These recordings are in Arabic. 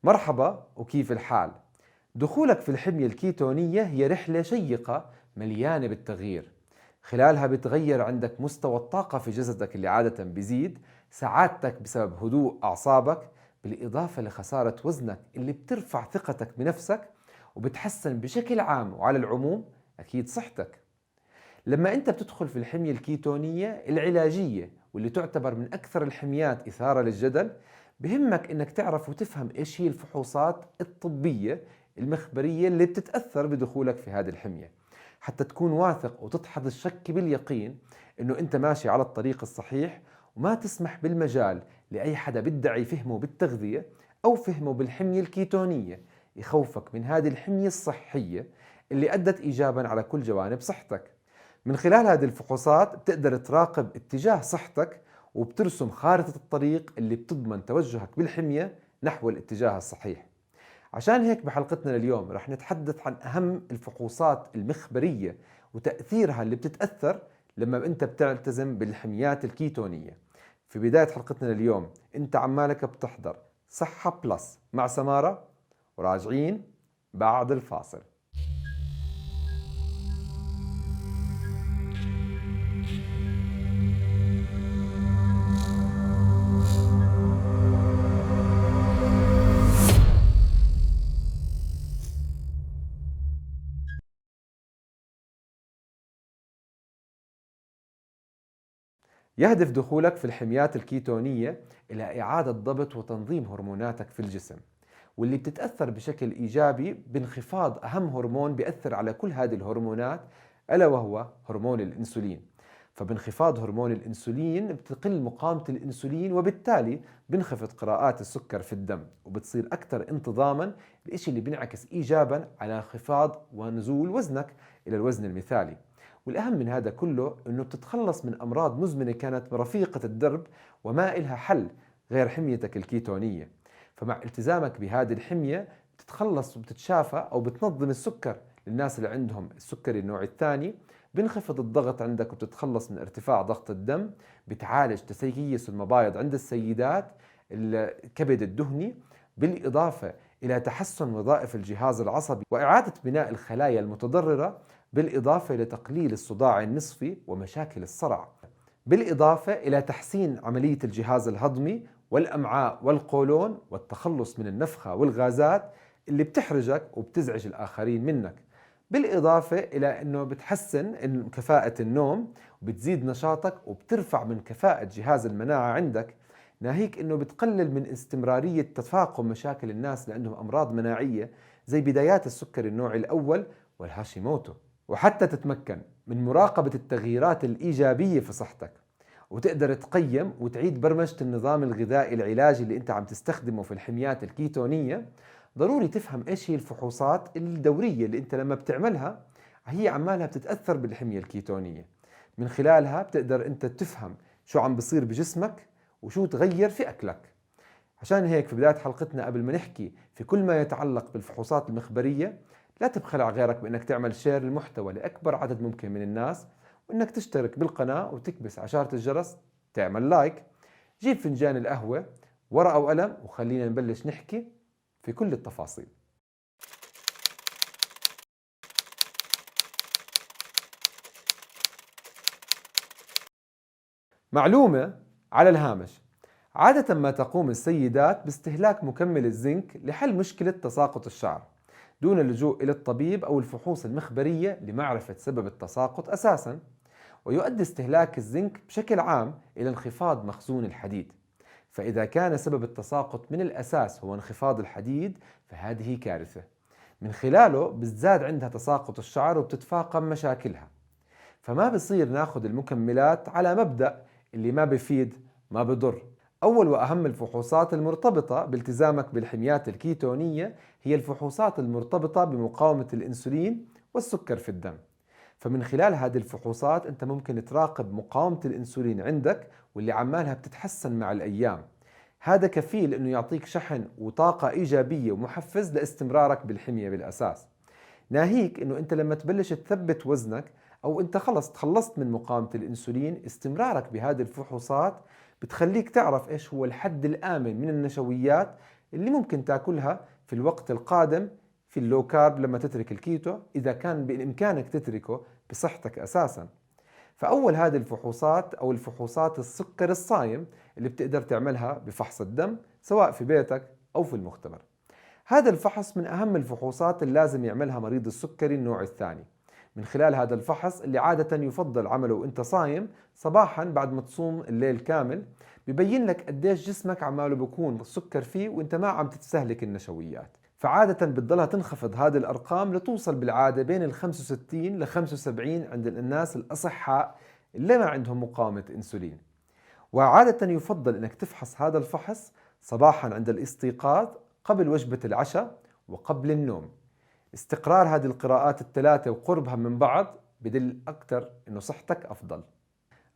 مرحبا وكيف الحال؟ دخولك في الحمية الكيتونية هي رحلة شيقة مليانة بالتغيير. خلالها بتغير عندك مستوى الطاقة في جسدك اللي عادة بيزيد، سعادتك بسبب هدوء أعصابك، بالإضافة لخسارة وزنك اللي بترفع ثقتك بنفسك وبتحسن بشكل عام وعلى العموم أكيد صحتك. لما أنت بتدخل في الحمية الكيتونية العلاجية واللي تعتبر من أكثر الحميات إثارة للجدل، بهمك أنك تعرف وتفهم إيش هي الفحوصات الطبية المخبرية اللي بتتأثر بدخولك في هذه الحمية، حتى تكون واثق وتدحض الشك باليقين أنه أنت ماشي على الطريق الصحيح، وما تسمح بالمجال لأي حدا بيدعي فهمه بالتغذية أو فهمه بالحمية الكيتونية يخوفك من هذه الحمية الصحية اللي أدت إيجابا على كل جوانب صحتك. من خلال هذه الفحوصات بتقدر تراقب اتجاه صحتك وبترسم خارطة الطريق اللي بتضمن توجهك بالحمية نحو الاتجاه الصحيح. عشان هيك بحلقتنا لليوم رح نتحدث عن أهم الفحوصات المخبرية وتأثيرها اللي بتتأثر لما أنت بتلتزم بالحميات الكيتونية. في بداية حلقتنا لليوم أنت عمالك بتحضر صحة بلس مع سمارة، وراجعين بعد الفاصل. يهدف دخولك في الحميات الكيتونية إلى إعادة ضبط وتنظيم هرموناتك في الجسم، واللي بتتأثر بشكل إيجابي بانخفاض أهم هرمون بيأثر على كل هذه الهرمونات، ألا وهو هرمون الأنسولين. فبانخفاض هرمون الأنسولين بتقل مقاومة الأنسولين، وبالتالي بنخفض قراءات السكر في الدم وبتصير أكثر انتظاما، الإشي اللي بينعكس إيجابا على انخفاض ونزول وزنك إلى الوزن المثالي. والأهم من هذا كله أنه بتتخلص من أمراض مزمنة كانت رفيقة الدرب وما إلها حل غير حميتك الكيتونية. فمع التزامك بهذه الحمية بتتخلص وبتتشافى أو بتنظم السكر للناس اللي عندهم السكري النوع الثاني، بنخفض الضغط عندك وبتتخلص من ارتفاع ضغط الدم، بتعالج تسيس المبايض عند السيدات، الكبد الدهني، بالإضافة إلى تحسن وظائف الجهاز العصبي وإعادة بناء الخلايا المتضررة، بالإضافة لتقليل الصداع النصفي ومشاكل الصرع، بالإضافة إلى تحسين عملية الجهاز الهضمي والأمعاء والقولون والتخلص من النفخة والغازات اللي بتحرجك وبتزعج الآخرين منك، بالإضافة إلى أنه بتحسن كفاءة النوم وبتزيد نشاطك وبترفع من كفاءة جهاز المناعة عندك، ناهيك أنه بتقلل من استمرارية تفاقم مشاكل الناس اللي عندهم أمراض مناعية زي بدايات السكر النوع الأول والهاشيموتو. وحتى تتمكن من مراقبة التغييرات الإيجابية في صحتك وتقدر تقيم وتعيد برمجة النظام الغذائي العلاجي اللي انت عم تستخدمه في الحميات الكيتونية، ضروري تفهم ايش هي الفحوصات الدورية اللي انت لما بتعملها هي عمالها بتتأثر بالحمية الكيتونية. من خلالها بتقدر انت تفهم شو عم بصير بجسمك وشو تغير في أكلك. عشان هيك في بداية حلقتنا قبل ما نحكي في كل ما يتعلق بالفحوصات المخبرية، لا تبخل على غيرك بأنك تعمل شير المحتوى لأكبر عدد ممكن من الناس، وأنك تشترك بالقناة وتكبس عشارة الجرس، تعمل لايك. جيب فنجان القهوة، ورقة وقلم، وخلينا نبلش نحكي في كل التفاصيل. معلومة على الهامش: عادة ما تقوم السيدات باستهلاك مكمل الزنك لحل مشكلة تساقط الشعر دون اللجوء إلى الطبيب أو الفحوص المخبرية لمعرفة سبب التساقط أساساً. ويؤدي استهلاك الزنك بشكل عام إلى انخفاض مخزون الحديد، فإذا كان سبب التساقط من الأساس هو انخفاض الحديد فهذه كارثة، من خلاله بتزداد عندها تساقط الشعر وبتتفاقم مشاكلها. فما بصير ناخذ المكملات على مبدأ اللي ما بفيد ما بضر. أول وأهم الفحوصات المرتبطة بالتزامك بالحميات الكيتونية هي الفحوصات المرتبطة بمقاومة الأنسولين والسكر في الدم. فمن خلال هذه الفحوصات أنت ممكن تراقب مقاومة الأنسولين عندك واللي عمالها بتتحسن مع الأيام. هذا كفيل أنه يعطيك شحن وطاقة إيجابية ومحفز لاستمرارك بالحمية بالأساس. ناهيك أنه أنت لما تبلش تثبت وزنك أو أنت خلص تخلصت من مقاومة الأنسولين، استمرارك بهذه الفحوصات بتخليك تعرف إيش هو الحد الآمن من النشويات اللي ممكن تاكلها في الوقت القادم في اللو كارب لما تترك الكيتو، إذا كان بإمكانك تتركه بصحتك أساساً. فأول هذه الفحوصات أو الفحوصات السكر الصايم اللي بتقدر تعملها بفحص الدم سواء في بيتك أو في المختبر. هذا الفحص من أهم الفحوصات اللي لازم يعملها مريض السكري النوع الثاني. من خلال هذا الفحص اللي عادة يفضل عمله وانت صايم صباحا بعد ما تصوم الليل كامل، ببين لك قديش جسمك عماله بيكون السكر فيه وانت ما عم تستهلك النشويات. فعادة بتضلها تنخفض هذه الأرقام لتوصل بالعادة بين ال 65 ل 75 عند الناس الأصحاء اللي ما عندهم مقاومة أنسولين. وعادة يفضل أنك تفحص هذا الفحص صباحا عند الاستيقاظ قبل وجبة العشاء وقبل النوم. استقرار هذه القراءات الثلاثة وقربها من بعض بدل أكثر أنه صحتك أفضل.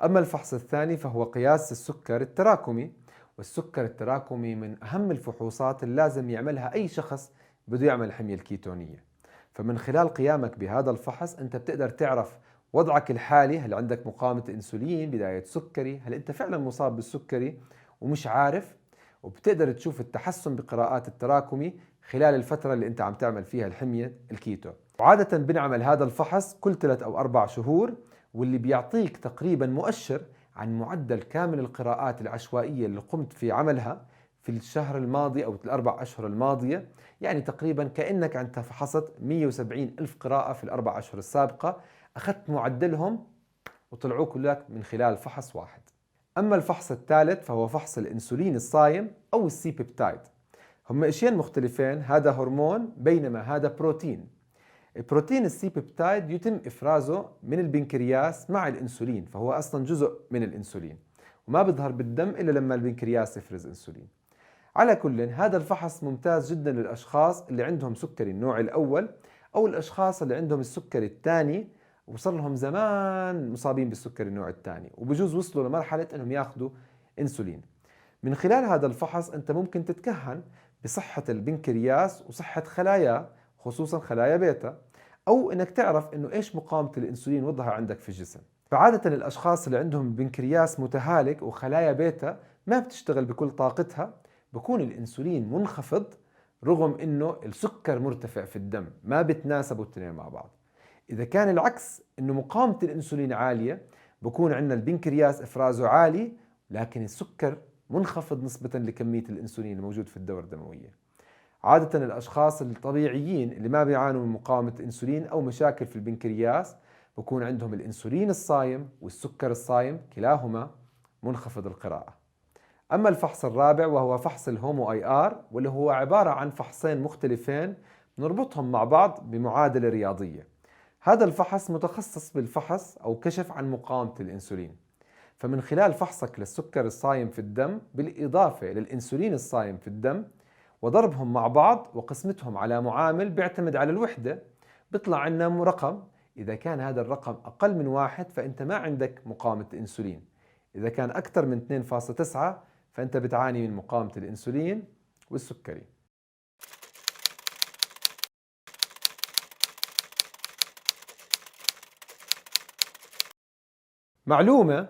أما الفحص الثاني فهو قياس السكر التراكمي، والسكر التراكمي من أهم الفحوصات اللي لازم يعملها أي شخص بده يعمل الحمية الكيتونية. فمن خلال قيامك بهذا الفحص أنت بتقدر تعرف وضعك الحالي، هل عندك مقاومة أنسولين، بداية سكري، هل أنت فعلا مصاب بالسكري ومش عارف، وبتقدر تشوف التحسن بقراءات التراكمي خلال الفترة اللي أنت عم تعمل فيها الحمية الكيتو. وعادة بنعمل هذا الفحص كل 3 أو 4 شهور، واللي بيعطيك تقريبا مؤشر عن معدل كامل القراءات العشوائية اللي قمت في عملها في الشهر الماضي أو ال4 أشهر الماضية. يعني تقريبا كأنك أنت فحصت 170 ألف قراءة في ال4 أشهر السابقة، أخذت معدلهم وطلعوا كلك من خلال فحص واحد. أما الفحص الثالث فهو فحص الأنسولين الصايم أو السي بيبتايد. هم أشياء مختلفين، هذا هرمون بينما هذا بروتين. البروتين السي بيبتايد يتم إفرازه من البنكرياس مع الأنسولين، فهو أصلا جزء من الأنسولين وما بيظهر بالدم إلا لما البنكرياس يفرز أنسولين. على كل هذا الفحص ممتاز جدا للأشخاص اللي عندهم سكري النوع الأول أو الأشخاص اللي عندهم السكري الثاني وصار لهم زمان مصابين بالسكري النوع الثاني وبجوز وصلوا لمرحلة أنهم ياخذوا أنسولين. من خلال هذا الفحص أنت ممكن تتكهن بصحة البنكرياس وصحة خلاياه، خصوصا خلايا بيتا، أو أنك تعرف أنه إيش مقاومة الأنسولين وضعها عندك في الجسم. فعادة الأشخاص اللي عندهم بنكرياس متهالك وخلايا بيتا ما بتشتغل بكل طاقتها بكون الأنسولين منخفض، رغم أنه السكر مرتفع في الدم، ما بتناسبوا الاثنين مع بعض. إذا كان العكس أنه مقاومة الأنسولين عالية بكون عندنا البنكرياس إفرازه عالي لكن السكر منخفض نسبة لكمية الأنسولين الموجود في الدورة الدموية. عادة الأشخاص الطبيعيين اللي ما بيعانوا من مقاومة أنسولين أو مشاكل في البنكرياس بكون عندهم الأنسولين الصايم والسكر الصايم كلاهما منخفض القراءة. أما الفحص الرابع وهو فحص الهومو اي ار، واللي هو عبارة عن فحصين مختلفين نربطهم مع بعض بمعادلة رياضية. هذا الفحص متخصص بالفحص أو كشف عن مقاومة الأنسولين. فمن خلال فحصك للسكر الصايم في الدم بالإضافة للأنسولين الصايم في الدم وضربهم مع بعض وقسمتهم على معامل بيعتمد على الوحدة، بيطلع عنا رقم. إذا كان هذا الرقم أقل من 1 فأنت ما عندك مقاومة أنسولين، إذا كان أكثر من 2.9 فأنت بتعاني من مقاومة الأنسولين والسكري. معلومة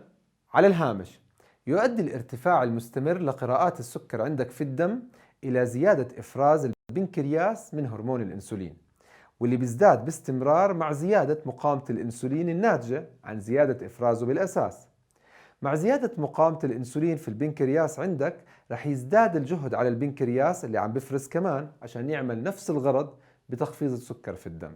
على الهامش: يؤدي الارتفاع المستمر لقراءات السكر عندك في الدم إلى زيادة إفراز البنكرياس من هرمون الأنسولين، واللي بيزداد باستمرار مع زيادة مقاومة الأنسولين الناتجة عن زيادة إفرازه بالأساس. مع زيادة مقاومة الأنسولين في البنكرياس عندك رح يزداد الجهد على البنكرياس اللي عم بفرز كمان عشان يعمل نفس الغرض بتخفيض السكر في الدم.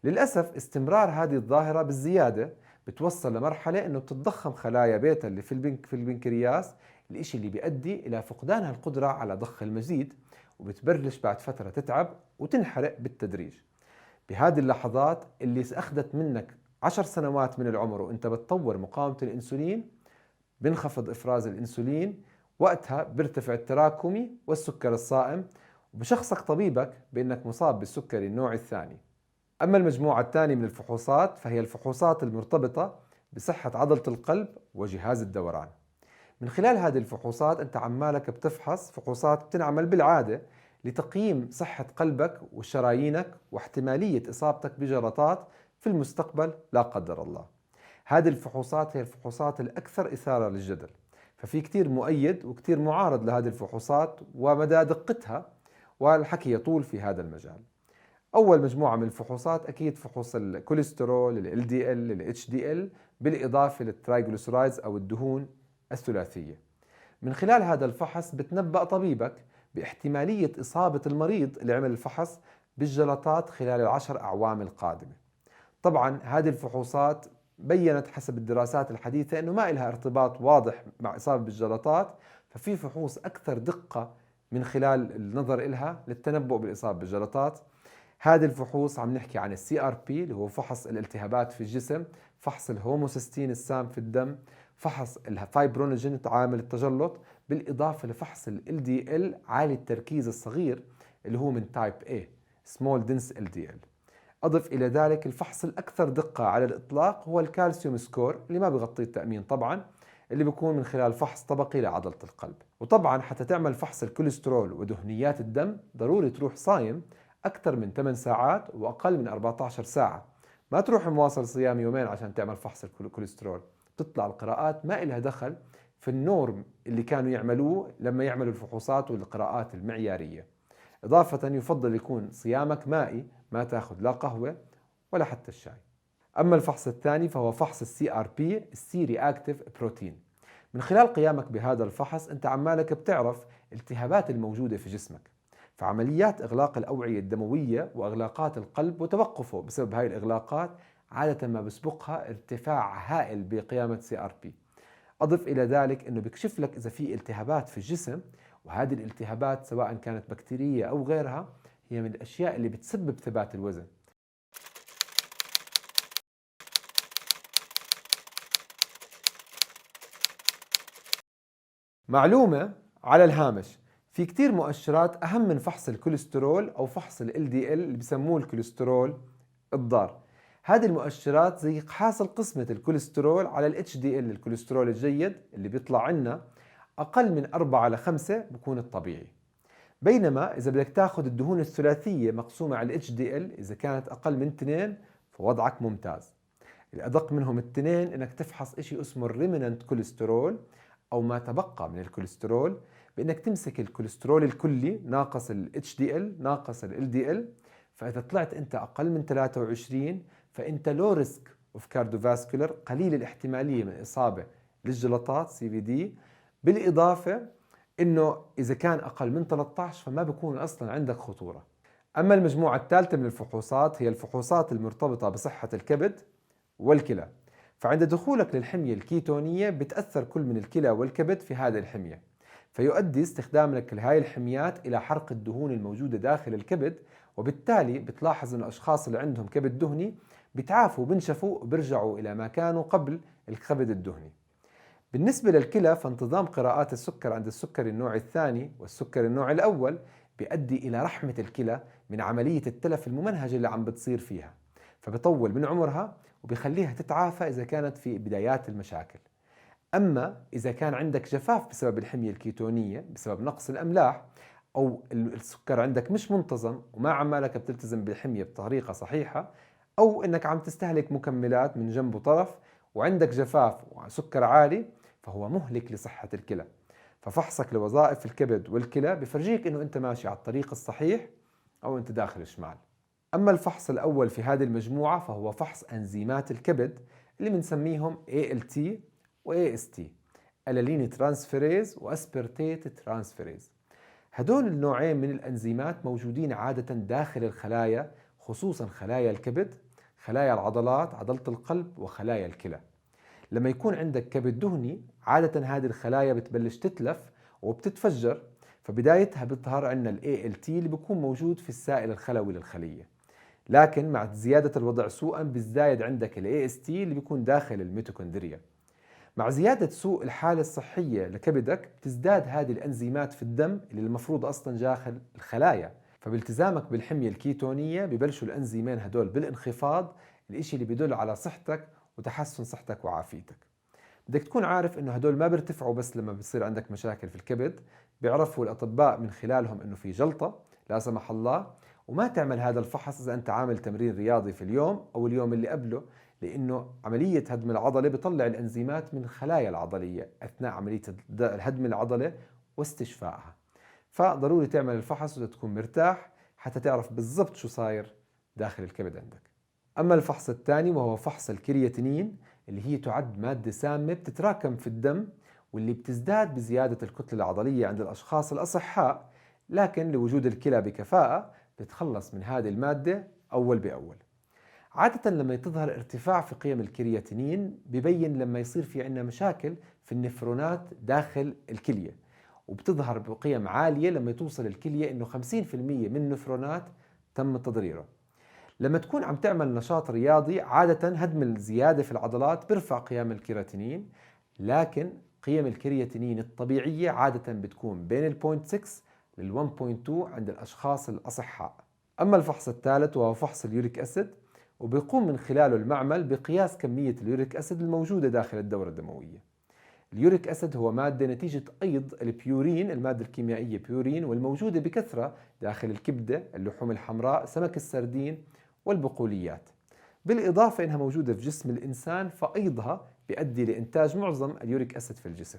للأسف استمرار هذه الظاهرة بالزيادة بتوصل لمرحلة أنه بتتضخم خلايا بيتا اللي في البنكرياس، الإشي اللي بيؤدي إلى فقدانها القدرة على ضخ المزيد، وبتبلش بعد فترة تتعب وتنحرق بالتدريج. بهذه اللحظات اللي أخذت منك 10 سنوات من العمر وأنت بتطور مقاومة الأنسولين، بنخفض إفراز الأنسولين، وقتها بيرتفع التراكمي والسكر الصائم، وبشخصك طبيبك بأنك مصاب بالسكري النوع الثاني. أما المجموعة الثانية من الفحوصات فهي الفحوصات المرتبطة بصحة عضلة القلب وجهاز الدوران. من خلال هذه الفحوصات أنت عمالك بتفحص فحوصات بتنعمل بالعادة لتقييم صحة قلبك وشرايينك واحتمالية إصابتك بجلطات في المستقبل لا قدر الله. هذه الفحوصات هي الفحوصات الأكثر إثارة للجدل، ففي كتير مؤيد وكتير معارض لهذه الفحوصات ومدى دقتها، والحكي يطول في هذا المجال. أول مجموعة من الفحوصات أكيد فحوص الكوليسترول، ال LDL، ال HDL، بالإضافة للترايغليسرايدز أو الدهون الثلاثية. من خلال هذا الفحص بتنبأ طبيبك باحتمالية إصابة المريض اللي عمل الفحص بالجلطات خلال ال10 أعوام القادمة. طبعا هذه الفحوصات بيّنت حسب الدراسات الحديثة أنه ما إلها ارتباط واضح مع إصابة بالجلطات، ففي فحوص أكثر دقة من خلال النظر إلها للتنبؤ بالإصابة بالجلطات. هذه الفحوص عم نحكي عن CRP اللي هو فحص الالتهابات في الجسم، فحص الهوموسيستين السام في الدم، فحص الفايبرونيجين عامل التجلط، بالإضافة لفحص ال LDL عالي التركيز الصغير اللي هو من تايب A Small Dense LDL. أضف إلى ذلك الفحص الأكثر دقة على الإطلاق هو الكالسيوم سكور اللي ما بغطي التأمين طبعا، اللي بيكون من خلال فحص طبقي لعضلة القلب. وطبعا حتى تعمل فحص الكوليسترول ودهنيات الدم ضروري تروح صايم أكثر من 8 ساعات وأقل من 14 ساعة. ما تروح مواصل صيام يومين عشان تعمل فحص الكوليسترول، بتطلع القراءات ما إلها دخل في النورم اللي كانوا يعملوه لما يعملوا الفحوصات والقراءات المعيارية. إضافة يفضل يكون صيامك مائي، ما تاخذ لا قهوة ولا حتى الشاي. أما الفحص الثاني فهو فحص CRP السي رياكتيف بروتين. من خلال قيامك بهذا الفحص أنت عمالك بتعرف الالتهابات الموجودة في جسمك، فعمليات إغلاق الأوعية الدموية وإغلاقات القلب وتوقفه بسبب هاي الإغلاقات عادة ما بسبقها ارتفاع هائل بقيامة CRP. أضف إلى ذلك أنه بيكشف لك إذا في التهابات في الجسم، وهذه الالتهابات سواء كانت بكتيرية أو غيرها هي من الأشياء اللي بتسبب ثبات الوزن. معلومة على الهامش، في كتير مؤشرات أهم من فحص الكوليسترول أو فحص ال LDL اللي بسموه الكوليسترول الضار. هذه المؤشرات زي حاصل قسمة الكوليسترول على ال HDL الكوليسترول الجيد اللي بيطلع عنا أقل من 4 ل 5 بكون الطبيعي. بينما إذا بدك تاخذ الدهون الثلاثية مقسومة على ال HDL إذا كانت أقل من 2 فوضعك ممتاز. الأدق منهم التنين إنك تفحص إشي اسمه الريمننت كوليسترول أو ما تبقى من الكوليسترول، بإنك تمسك الكوليسترول الكلي ناقص ال HDL ناقص ال LDL، فإذا طلعت أنت أقل من 23 فأنت لو ريسك اوف كارديوفاسكولار، قليل الاحتمالية من إصابة للجلطات CVD. بالإضافة إنه إذا كان أقل من 13 فما بيكون أصلا عندك خطورة. أما المجموعة الثالثة من الفحوصات هي الفحوصات المرتبطة بصحة الكبد والكلى. فعند دخولك للحمية الكيتونية بتأثر كل من الكلى والكبد في هذه الحمية، فيؤدي استخدامك لهذه الحميات إلى حرق الدهون الموجودة داخل الكبد، وبالتالي بتلاحظ أن الأشخاص اللي عندهم كبد دهني بتعافوا وبنشفوا وبرجعوا إلى ما كانوا قبل الكبد الدهني. بالنسبة للكلى فانتظام قراءات السكر عند السكري النوع الثاني والسكري النوع الأول بيؤدي إلى رحمة الكلى من عملية التلف الممنهجة اللي عم بتصير فيها، فبيطول من عمرها وبيخليها تتعافى إذا كانت في بدايات المشاكل. أما إذا كان عندك جفاف بسبب الحمية الكيتونية بسبب نقص الأملاح، أو السكر عندك مش منتظم وما عمالك بتلتزم بالحمية بطريقة صحيحة، أو إنك عم تستهلك مكملات من جنب وطرف وعندك جفاف وسكر عالي، فهو مهلك لصحة الكلى. ففحصك لوظائف الكبد والكلى بفرجيك إنه أنت ماشي على الطريق الصحيح أو أنت داخل شمال. أما الفحص الأول في هذه المجموعة فهو فحص أنزيمات الكبد اللي بنسميهم ALT و AST، ألالين ترانسفيريز وأسبرتيت ترانسفيريز. هدول النوعين من الأنزيمات موجودين عادة داخل الخلايا، خصوصا خلايا الكبد، خلايا العضلات، عضلة القلب، وخلايا الكلى. لما يكون عندك كبد دهني عادة هذه الخلايا بتبلش تتلف وبتتفجر، فبدايتها بيظهر عندنا ال ALT اللي بيكون موجود في السائل الخلوي للخلية. لكن مع زيادة الوضع سوءا بيزدايد عندك ال AST اللي بيكون داخل الميتوكوندريا. مع زيادة سوء الحالة الصحية لكبدك بتزداد هذه الأنزيمات في الدم اللي المفروض أصلا داخل الخلايا، فبالتزامك بالحمية الكيتونية ببلشوا الأنزيمين هدول بالانخفاض، الإشي اللي بيدل على صحتك وتحسن صحتك وعافيتك. بدك تكون عارف إنه هدول ما بيرتفعوا بس لما بيصير عندك مشاكل في الكبد، بيعرفوا الأطباء من خلالهم إنه في جلطة لا سمح الله، وما تعمل هذا الفحص إذا أنت عامل تمرين رياضي في اليوم أو اليوم اللي قبله، لأنه عملية هدم العضلة بيطلع الأنزيمات من خلايا العضلية أثناء عملية هدم العضلة واستشفائها. فضروري تعمل الفحص وتكون مرتاح حتى تعرف بالضبط شو صاير داخل الكبد عندك. أما الفحص الثاني وهو فحص الكرياتينين، اللي هي تعد مادة سامة بتتراكم في الدم واللي بتزداد بزيادة الكتلة العضلية عند الأشخاص الأصحاء، لكن لوجود الكلى بكفاءة بتخلص من هذه المادة أول بأول. عادة لما تظهر ارتفاع في قيم الكرياتينين ببين لما يصير في عندنا مشاكل في النفرونات داخل الكلية، وبتظهر بقيم عالية لما توصل الكلية إنه 50% من النفرونات تم تضريره. لما تكون عم تعمل نشاط رياضي عادة هدم الزيادة في العضلات بيرفع قيم الكرياتينين، لكن قيم الكرياتينين الطبيعية عادة بتكون بين ال 0.6 لل 1.2 عند الأشخاص الأصحاء. أما الفحص الثالث وهو فحص اليوريك أسيد، وبيقوم من خلاله المعمل بقياس كمية اليوريك أسيد الموجودة داخل الدورة الدموية. اليوريك أسيد هو مادة نتيجة أيض البيورين، المادة الكيميائية بيورين، والموجودة بكثرة داخل الكبدة، اللحوم الحمراء، سمك السردين والبقوليات. بالإضافة إنها موجودة في جسم الإنسان، فأيضها بيؤدي لإنتاج معظم اليوريك أسيد في الجسم.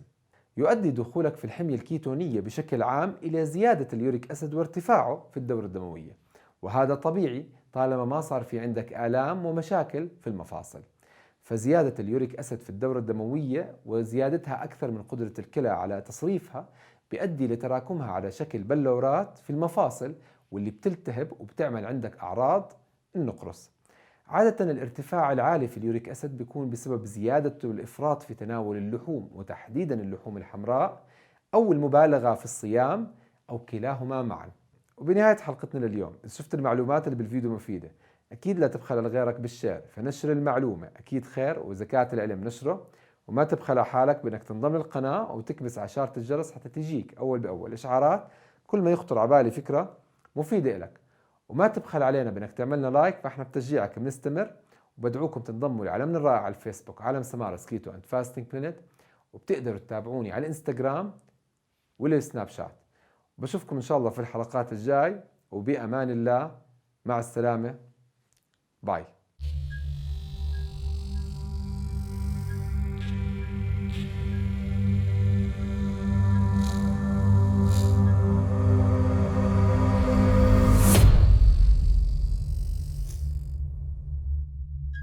يؤدي دخولك في الحمية الكيتونية بشكل عام إلى زيادة اليوريك أسيد وارتفاعه في الدورة الدموية، وهذا طبيعي طالما ما صار في عندك آلام ومشاكل في المفاصل. فزيادة اليوريك أسيد في الدورة الدموية وزيادتها أكثر من قدرة الكلى على تصريفها بيؤدي لتراكمها على شكل بلورات في المفاصل، واللي بتلتهب وبتعمل عندك أعراض النقرس. عادة الارتفاع العالي في اليوريك أسيد بيكون بسبب زيادة الإفراط في تناول اللحوم، وتحديدا اللحوم الحمراء، أو المبالغة في الصيام، أو كلاهما معا. وبنهاية حلقتنا لليوم، إذا شفت المعلومات اللي بالفيديو مفيدة أكيد لا تبخل لغيرك بالشير، فنشر المعلومة أكيد خير، وإذا كانت العلم نشره. وما تبخل على حالك بأنك تنضم للقناة أو تكبس على إشارة الجرس حتى تجيك أول بأول إشعارات كل ما يخطر على بالي فكرة مفيدة لك. وما تبخل علينا بأنك تعملنا لايك، فإحنا بتشجيعك بنستمر. وبدعوكم تنضموا لعالمنا الرائع على الفيسبوك، عالم سمارة كيتو أند فاستنج بلانت، وبتقدروا تتابعوني على الانستغرام والسناب شات. بشوفكم إن شاء الله في الحلقات الجاي، وبأمان الله، مع السلامة، باي.